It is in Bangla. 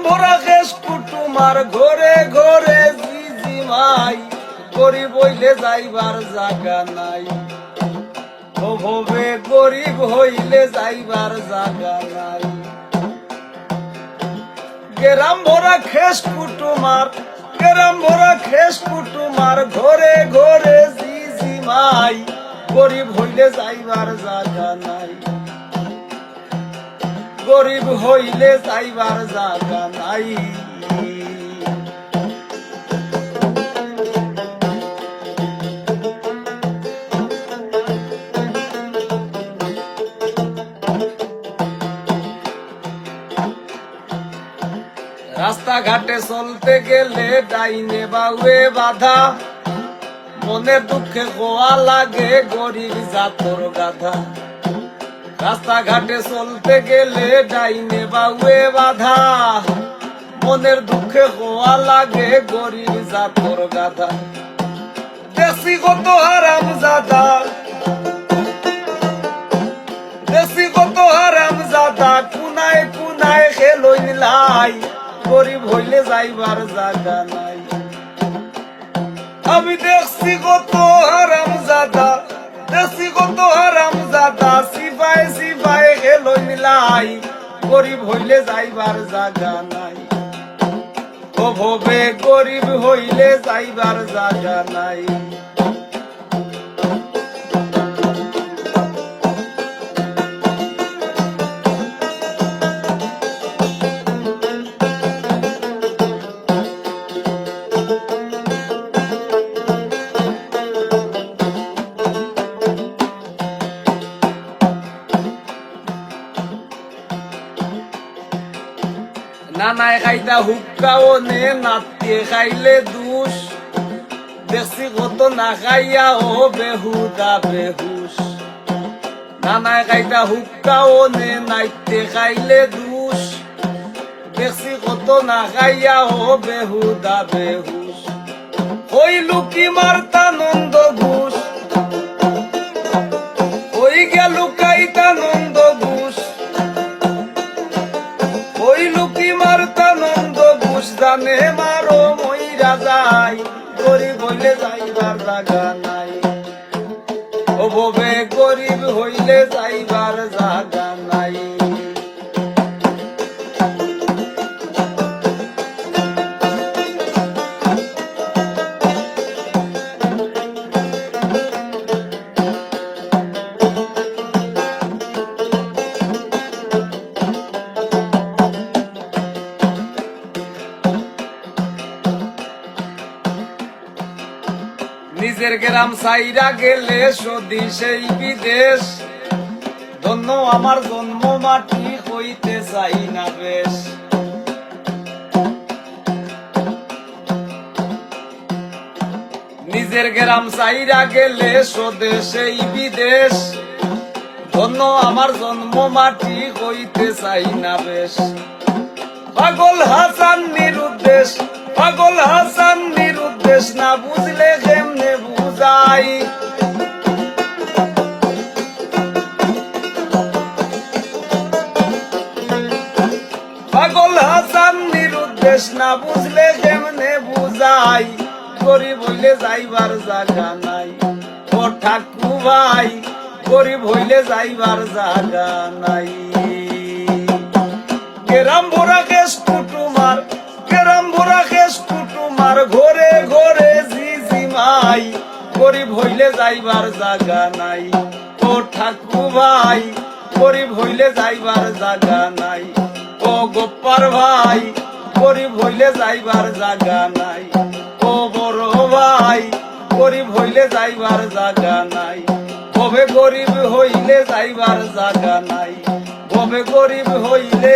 ভরা কেশ কুটুমার ঘরে ঘরে জিজিমাই, গরিব হইলে যাইবার জাগা নাই। ও ভবে গরিব হইলে যাইবার জাগা নাই। গেরাম ভরা খেস কুটুমার, গেরাম ভরা খেস কুটুমার ঘরে ঘরে জিজিমাই, গরিব হইলে যাইবার জাগা নাই। গরিব হইলে যাইবার জাগা নাই। রাস্তাঘাটে চলতে গেলে ডাইনে বাউয়ে বাধা, মনের দুঃখে গোয়া লাগে গরিব জাতর গাধা। রাস্তাঘাটে চলতে গেলে ডাইনে বাউয়ে বাধা, মনের দুঃখে গোয়া লাগে গরিব জাতর গাধা। দেশি কত হারাম জাদা, দেশি কত হারাম জাদা, কুনায় কুনায় খেলই লাই, গরিব হইলে যাইবার জাগা নাই। আমি দেখছি কত হারাম জাদা, দেখছি কত হারাম জাদা, সিপাই সিপাই খেলই লাই, গরিব হইলে যাইবার জাগা নাই। ও ভবে গরিব হইলে যাইবার জাগা নাই। নানায় খাইতা হুক্কাও নে, নাতিয়ে খাইলে দুষ, দেখছি কত না খাইয়া ও বেহুদা বেহুশ। নানায় খাইতা হুক্কাও নে, নাইতে খাইলে দুষ, দেখছি কত না খাইয়া ও বেহুদা বেহুশ। ওই লুকি মারতা নন্দ ঘুষ, ওই গেল কাইতা নন্দ ঘুষ, ওই লুকি মারতা নন্দ ঘুষ, জানে মারো মইরা যাই, গরিব হইলে যাইবার জাগা নাই। ও ভবে গরিব হইলে যাইবার জাগা নাই। নিজের গ্রাম সাইরা গেলে সদি সেই বিদেশ, ধন্য আমার জন্ম মাটি হইতে চাই না বেশ। নিজের গ্রাম সাইরা গেলে স্বদেশেই বিদেশ, ধন্য আমার জন্ম মাটি হইতে চাই না বেশ। পাগল হাসান নিরুদ্দেশ, পাগল হাসান নিরুদ্দেশ, না বুঝলে কেমনে বুঝাই। পাগল হাসান নিরুদ্দেশ, না বুঝলে কেমনে বুঝাই, গরিব হইলে যাইবার জাগা নাই। ও ঠাকু ভাই, গরিব হইলে যাইবার জাগা নাই। গেরাম ভরা কেশ কুটুমার, গেরাম ভরা কেশ কুটুমার ঘরে ঘরে জিজিমাই, গরিব হইলে যাইবার জাগা নাই। ও ঠাকু ভাই, গরিব হইলে যাইবার জাগা নাই। ও গোপার ভাই, গরিব হইলে যাইবার জাগা নাই। ও বড় ভাই, গরিব হইলে যাইবার জাগা নাই। কবে গরিব হইলে যাইবার জাগা নাই, কবে গরিব হইলে